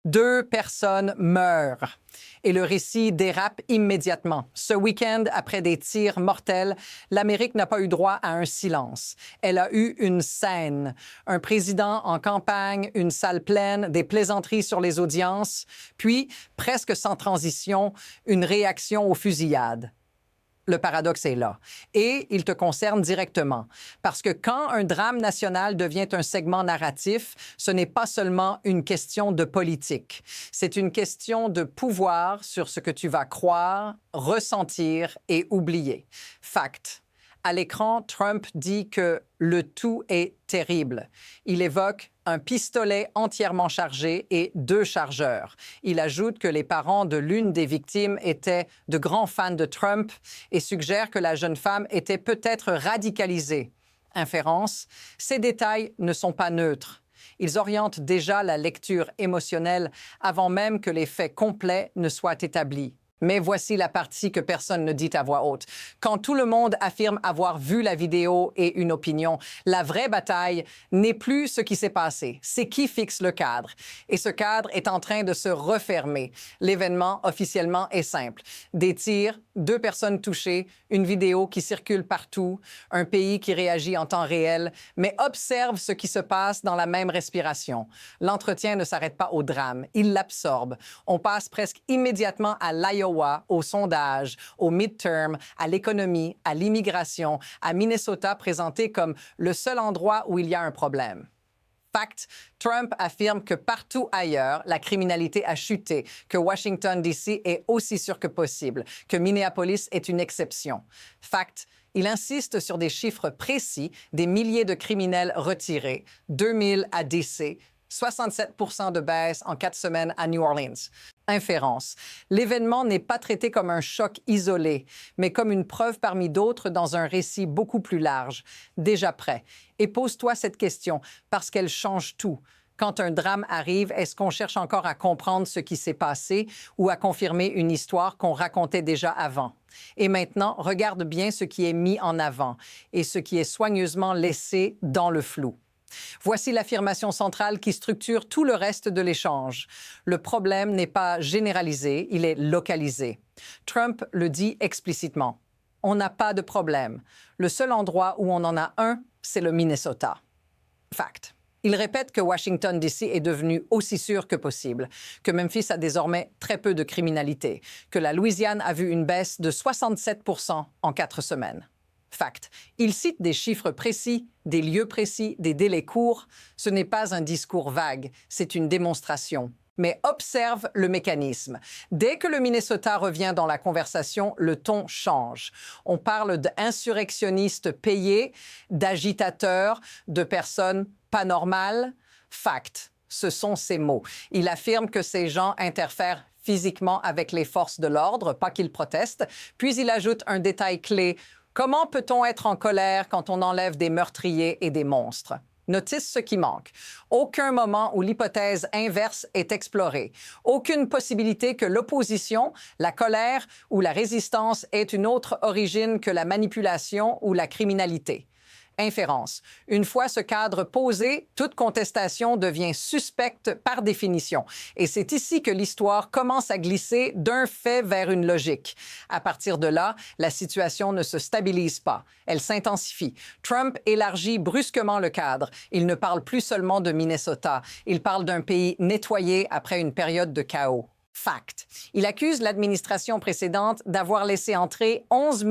2 personnes meurent et le récit dérape immédiatement. Ce week-end, après des tirs mortels, l'Amérique n'a pas eu droit à un silence. Elle a eu une scène. Un président en campagne, une salle pleine, des plaisanteries sur les audiences, puis, presque sans transition, une réaction aux fusillades. Le paradoxe est là. Et il te concerne directement. Parce que quand un drame national devient un segment narratif, ce n'est pas seulement une question de politique. C'est une question de pouvoir sur ce que tu vas croire, ressentir et oublier. Fact. À l'écran, Trump dit que le tout est terrible. Il évoque un pistolet entièrement chargé et 2 chargeurs. Il ajoute que les parents de l'une des victimes étaient de grands fans de Trump et suggère que la jeune femme était peut-être radicalisée. Inférence, ces détails ne sont pas neutres. Ils orientent déjà la lecture émotionnelle avant même que les faits complets ne soient établis. Mais voici la partie que personne ne dit à voix haute. Quand tout le monde affirme avoir vu la vidéo et une opinion, la vraie bataille n'est plus ce qui s'est passé, c'est qui fixe le cadre. Et ce cadre est en train de se refermer. L'événement, officiellement, est simple. Des tirs, 2 personnes touchées, une vidéo qui circule partout, un pays qui réagit en temps réel, mais observe ce qui se passe dans la même respiration. L'entretien ne s'arrête pas au drame, il l'absorbe. On passe presque immédiatement à l'Iowa, au sondage, au midterm, à l'économie, à l'immigration, à Minnesota présenté comme le seul endroit où il y a un problème. Fact, Trump affirme que partout ailleurs, la criminalité a chuté, que Washington, D.C. est aussi sûr que possible, que Minneapolis est une exception. Fact, il insiste sur des chiffres précis, des milliers de criminels retirés, 2000 à D.C., 67% de baisse en 4 semaines à New Orleans. Inférence. L'événement n'est pas traité comme un choc isolé, mais comme une preuve parmi d'autres dans un récit beaucoup plus large, déjà prêt. Et pose-toi cette question, parce qu'elle change tout. Quand un drame arrive, est-ce qu'on cherche encore à comprendre ce qui s'est passé ou à confirmer une histoire qu'on racontait déjà avant? Et maintenant, regarde bien ce qui est mis en avant et ce qui est soigneusement laissé dans le flou. Voici l'affirmation centrale qui structure tout le reste de l'échange. Le problème n'est pas généralisé, il est localisé. Trump le dit explicitement. On n'a pas de problème. Le seul endroit où on en a un, c'est le Minnesota. Fact. Il répète que Washington, D.C. est devenu aussi sûr que possible, que Memphis a désormais très peu de criminalité, que la Louisiane a vu une baisse de 67% en 4 semaines. Fact. Il cite des chiffres précis, des lieux précis, des délais courts. Ce n'est pas un discours vague, c'est une démonstration. Mais observe le mécanisme. Dès que le Minnesota revient dans la conversation, le ton change. On parle d'insurrectionnistes payés, d'agitateurs, de personnes pas normales. Fact. Ce sont ces mots. Il affirme que ces gens interfèrent physiquement avec les forces de l'ordre, pas qu'ils protestent. Puis il ajoute un détail clé. Comment peut-on être en colère quand on enlève des meurtriers et des monstres? Notice ce qui manque. Aucun moment où l'hypothèse inverse est explorée. Aucune possibilité que l'opposition, la colère ou la résistance aient une autre origine que la manipulation ou la criminalité. Inférence. Une fois ce cadre posé, toute contestation devient suspecte par définition. Et c'est ici que l'histoire commence à glisser d'un fait vers une logique. À partir de là, la situation ne se stabilise pas. Elle s'intensifie. Trump élargit brusquement le cadre. Il ne parle plus seulement de Minnesota. Il parle d'un pays nettoyé après une période de chaos. Fact. Il accuse l'administration précédente d'avoir laissé entrer 11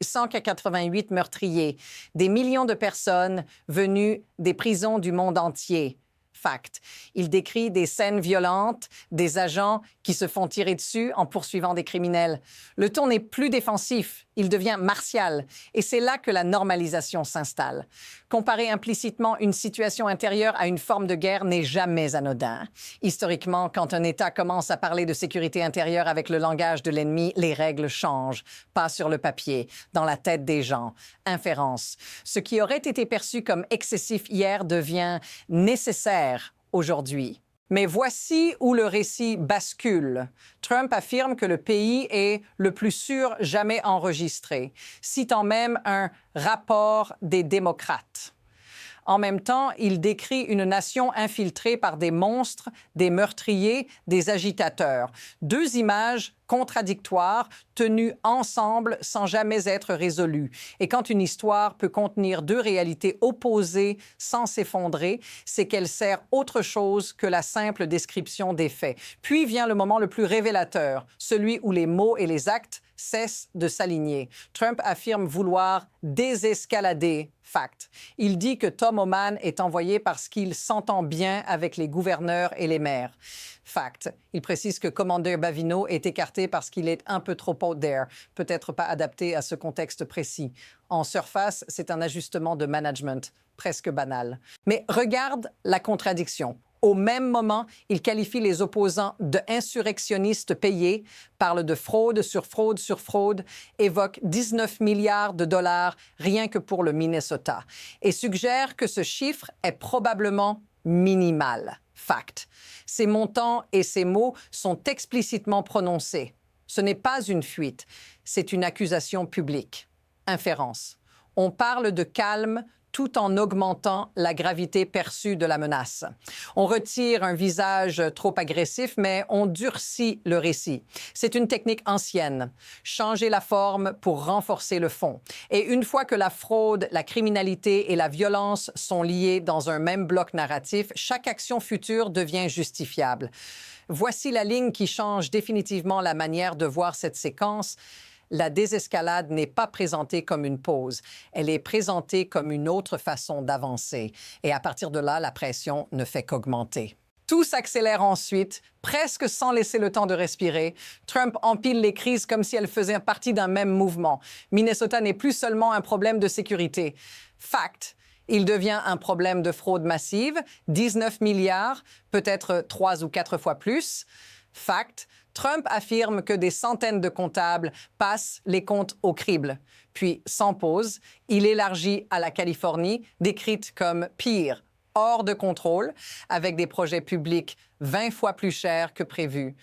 188 meurtriers, des millions de personnes venues des prisons du monde entier. Fact. Il décrit des scènes violentes, des agents qui se font tirer dessus en poursuivant des criminels. Le ton n'est plus défensif, il devient martial. Et c'est là que la normalisation s'installe. Comparer implicitement une situation intérieure à une forme de guerre n'est jamais anodin. Historiquement, quand un État commence à parler de sécurité intérieure avec le langage de l'ennemi, les règles changent. Pas sur le papier, dans la tête des gens. Inférence. Ce qui aurait été perçu comme excessif hier devient nécessaire aujourd'hui. Mais voici où le récit bascule. Trump affirme que le pays est le plus sûr jamais enregistré, citant même un rapport des démocrates. En même temps, il décrit une nation infiltrée par des monstres, des meurtriers, des agitateurs. Deux images contradictoires, tenues ensemble sans jamais être résolues. Et quand une histoire peut contenir deux réalités opposées sans s'effondrer, c'est qu'elle sert autre chose que la simple description des faits. Puis vient le moment le plus révélateur, celui où les mots et les actes cessent de s'aligner. Trump affirme vouloir désescalader. Fact. Il dit que Tom Homan est envoyé parce qu'il s'entend bien avec les gouverneurs et les maires. Fact. Il précise que Commander Bavino est écarté parce qu'il est un peu trop out there, peut-être pas adapté à ce contexte précis. En surface, c'est un ajustement de management, presque banal. Mais regarde la contradiction. Au même moment, il qualifie les opposants de insurrectionnistes payés, parle de fraude sur fraude sur fraude, évoque 19 milliards de dollars rien que pour le Minnesota et suggère que ce chiffre est probablement minimal. Fact. Ces montants et ces mots sont explicitement prononcés. Ce n'est pas une fuite, c'est une accusation publique. Inférence. On parle de calme tout en augmentant la gravité perçue de la menace. On retire un visage trop agressif, mais on durcit le récit. C'est une technique ancienne. Changer la forme pour renforcer le fond. Et une fois que la fraude, la criminalité et la violence sont liées dans un même bloc narratif, chaque action future devient justifiable. Voici la ligne qui change définitivement la manière de voir cette séquence. La désescalade n'est pas présentée comme une pause, elle est présentée comme une autre façon d'avancer. Et à partir de là, la pression ne fait qu'augmenter. Tout s'accélère ensuite, presque sans laisser le temps de respirer. Trump empile les crises comme si elles faisaient partie d'un même mouvement. Minnesota n'est plus seulement un problème de sécurité. Fact. Il devient un problème de fraude massive, 19 milliards, peut-être 3 ou 4 fois plus. Fact. Trump affirme que des centaines de comptables passent les comptes au crible. Puis, sans pause, il élargit à la Californie, décrite comme pire, hors de contrôle, avec des projets publics 20 fois plus chers que prévu.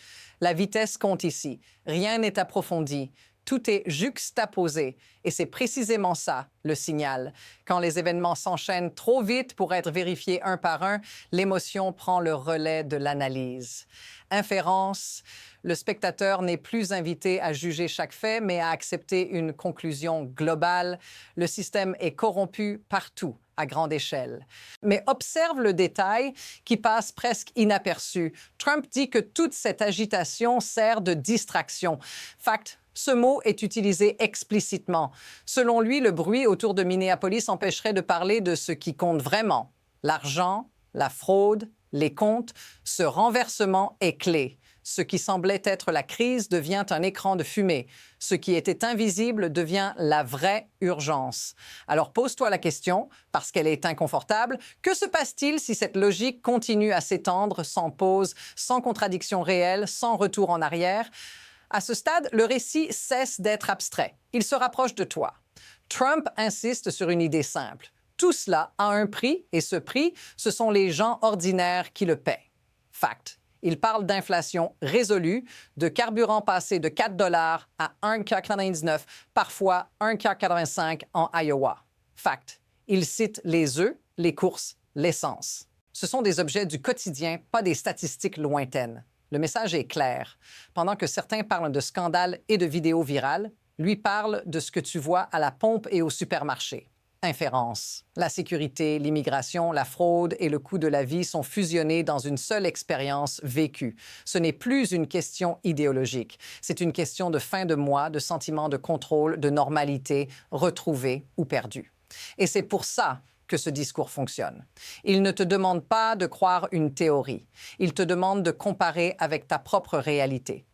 La vitesse compte ici. Rien n'est approfondi. Tout est juxtaposé. Et c'est précisément ça, le signal. Quand les événements s'enchaînent trop vite pour être vérifiés un par un, l'émotion prend le relais de l'analyse. Inférence, le spectateur n'est plus invité à juger chaque fait, mais à accepter une conclusion globale. Le système est corrompu partout, à grande échelle. Mais observe le détail qui passe presque inaperçu. Trump dit que toute cette agitation sert de distraction. Fact. Ce mot est utilisé explicitement. Selon lui, le bruit autour de Minneapolis empêcherait de parler de ce qui compte vraiment. L'argent, la fraude, les comptes, ce renversement est clé. Ce qui semblait être la crise devient un écran de fumée. Ce qui était invisible devient la vraie urgence. Alors pose-toi la question, parce qu'elle est inconfortable, que se passe-t-il si cette logique continue à s'étendre sans pause, sans contradiction réelle, sans retour en arrière? À ce stade, le récit cesse d'être abstrait. Il se rapproche de toi. Trump insiste sur une idée simple. Tout cela a un prix, et ce prix, ce sont les gens ordinaires qui le paient. Fact. Il parle d'inflation résolue, de carburant passé de 4 $ à 1,99 $, parfois 1,85 $ en Iowa. Fact. Il cite les œufs, les courses, l'essence. Ce sont des objets du quotidien, pas des statistiques lointaines. Le message est clair. Pendant que certains parlent de scandales et de vidéos virales, lui parle de ce que tu vois à la pompe et au supermarché. Inférence. La sécurité, l'immigration, la fraude et le coût de la vie sont fusionnés dans une seule expérience vécue. Ce n'est plus une question idéologique. C'est une question de fin de mois, de sentiment de contrôle, de normalité, retrouvée ou perdue. Et c'est pour ça que ce discours fonctionne. Il ne te demande pas de croire une théorie. Il te demande de comparer avec ta propre réalité.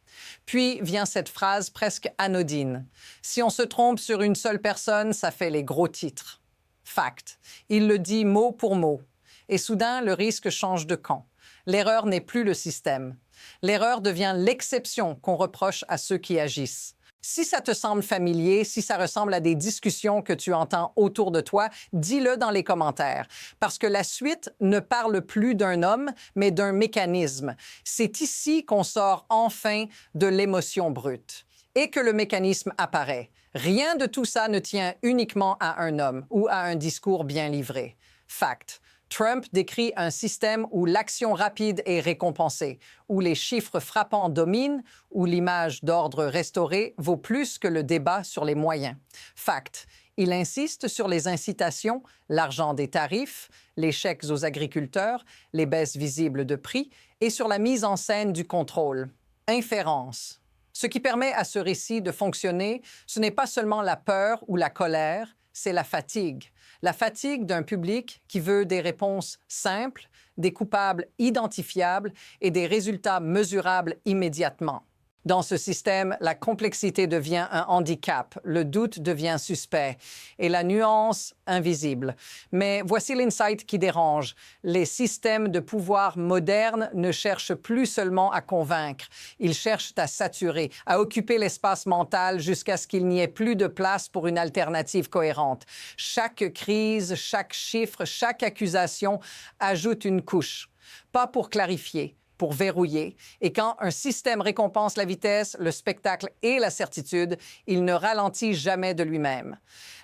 Puis vient cette phrase presque anodine. Si on se trompe sur une seule personne, ça fait les gros titres. Fact. Il le dit mot pour mot. Et soudain, le risque change de camp. L'erreur n'est plus le système. L'erreur devient l'exception qu'on reproche à ceux qui agissent. Si ça te semble familier, si ça ressemble à des discussions que tu entends autour de toi, dis-le dans les commentaires. Parce que la suite ne parle plus d'un homme, mais d'un mécanisme. C'est ici qu'on sort enfin de l'émotion brute et que le mécanisme apparaît. Rien de tout ça ne tient uniquement à un homme ou à un discours bien livré. Fact. Trump décrit un système où l'action rapide est récompensée, où les chiffres frappants dominent, où l'image d'ordre restauré vaut plus que le débat sur les moyens. Fact. Il insiste sur les incitations, l'argent des tarifs, les chèques aux agriculteurs, les baisses visibles de prix et sur la mise en scène du contrôle. Inférence. Ce qui permet à ce récit de fonctionner, ce n'est pas seulement la peur ou la colère, c'est la fatigue. La fatigue d'un public qui veut des réponses simples, des coupables identifiables et des résultats mesurables immédiatement. Dans ce système, la complexité devient un handicap, le doute devient suspect et la nuance invisible. Mais voici l'insight qui dérange. Les systèmes de pouvoir modernes ne cherchent plus seulement à convaincre, ils cherchent à saturer, à occuper l'espace mental jusqu'à ce qu'il n'y ait plus de place pour une alternative cohérente. Chaque crise, chaque chiffre, chaque accusation ajoute une couche, pas pour clarifier, pour verrouiller. Et quand un système récompense la vitesse, le spectacle et la certitude, il ne ralentit jamais de lui-même.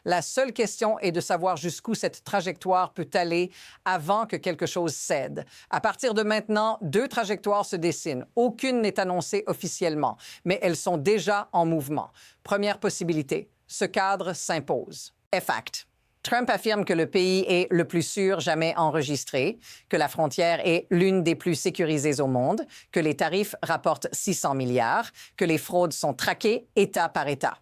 La seule question est de savoir jusqu'où cette trajectoire peut aller avant que quelque chose cède. À partir de maintenant, 2 trajectoires se dessinent. Aucune n'est annoncée officiellement, mais elles sont déjà en mouvement. Première possibilité, ce cadre s'impose. Fact. Trump affirme que le pays est le plus sûr jamais enregistré, que la frontière est l'une des plus sécurisées au monde, que les tarifs rapportent 600 milliards, que les fraudes sont traquées État par État.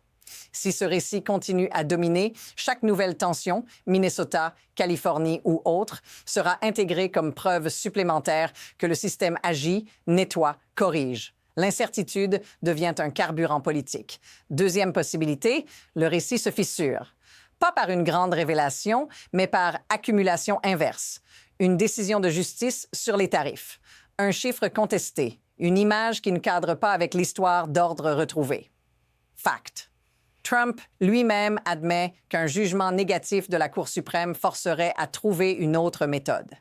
Si ce récit continue à dominer, chaque nouvelle tension, Minnesota, Californie ou autre, sera intégrée comme preuve supplémentaire que le système agit, nettoie, corrige. L'incertitude devient un carburant politique. Deuxième possibilité, le récit se fissure. Pas par une grande révélation, mais par accumulation inverse. Une décision de justice sur les tarifs. Un chiffre contesté. Une image qui ne cadre pas avec l'histoire d'ordre retrouvé. Fact. Trump lui-même admet qu'un jugement négatif de la Cour suprême forcerait à trouver une autre méthode.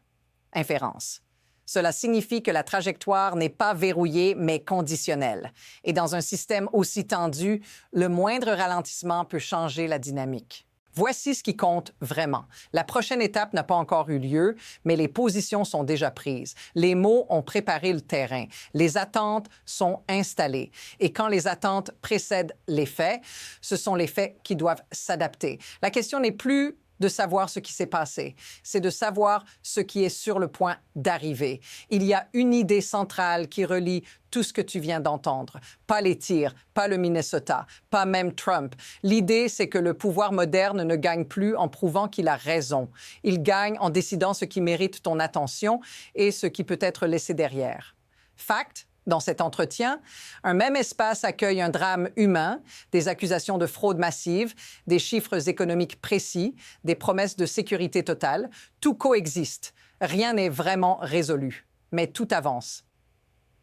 Inférence. Cela signifie que la trajectoire n'est pas verrouillée, mais conditionnelle. Et dans un système aussi tendu, le moindre ralentissement peut changer la dynamique. Voici ce qui compte vraiment. La prochaine étape n'a pas encore eu lieu, mais les positions sont déjà prises. Les mots ont préparé le terrain. Les attentes sont installées. Et quand les attentes précèdent les faits, ce sont les faits qui doivent s'adapter. La question n'est plus de savoir ce qui s'est passé, c'est de savoir ce qui est sur le point d'arriver. Il y a une idée centrale qui relie tout ce que tu viens d'entendre. Pas les tirs, pas le Minnesota, pas même Trump. L'idée, c'est que le pouvoir moderne ne gagne plus en prouvant qu'il a raison. Il gagne en décidant ce qui mérite ton attention et ce qui peut être laissé derrière. Fact. Dans cet entretien, un même espace accueille un drame humain, des accusations de fraude massive, des chiffres économiques précis, des promesses de sécurité totale. Tout coexiste. Rien n'est vraiment résolu. Mais tout avance.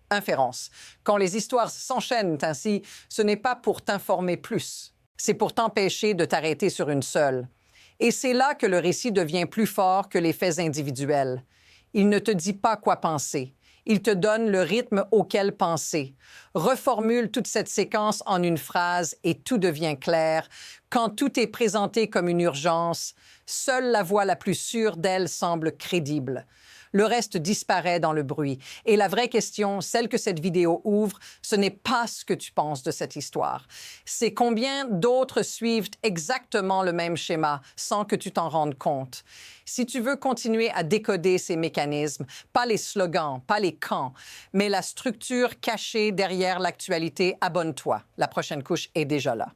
Inférence. Quand les histoires s'enchaînent ainsi, ce n'est pas pour t'informer plus. C'est pour t'empêcher de t'arrêter sur une seule. Et c'est là que le récit devient plus fort que les faits individuels. Il ne te dit pas quoi penser. Il te donne le rythme auquel penser. Reformule toute cette séquence en une phrase et tout devient clair. Quand tout est présenté comme une urgence, seule la voix la plus sûre d'elle semble crédible. Le reste disparaît dans le bruit. Et la vraie question, celle que cette vidéo ouvre, ce n'est pas ce que tu penses de cette histoire. C'est combien d'autres suivent exactement le même schéma sans que tu t'en rendes compte. Si tu veux continuer à décoder ces mécanismes, pas les slogans, pas les camps, mais la structure cachée derrière l'actualité, abonne-toi. La prochaine couche est déjà là.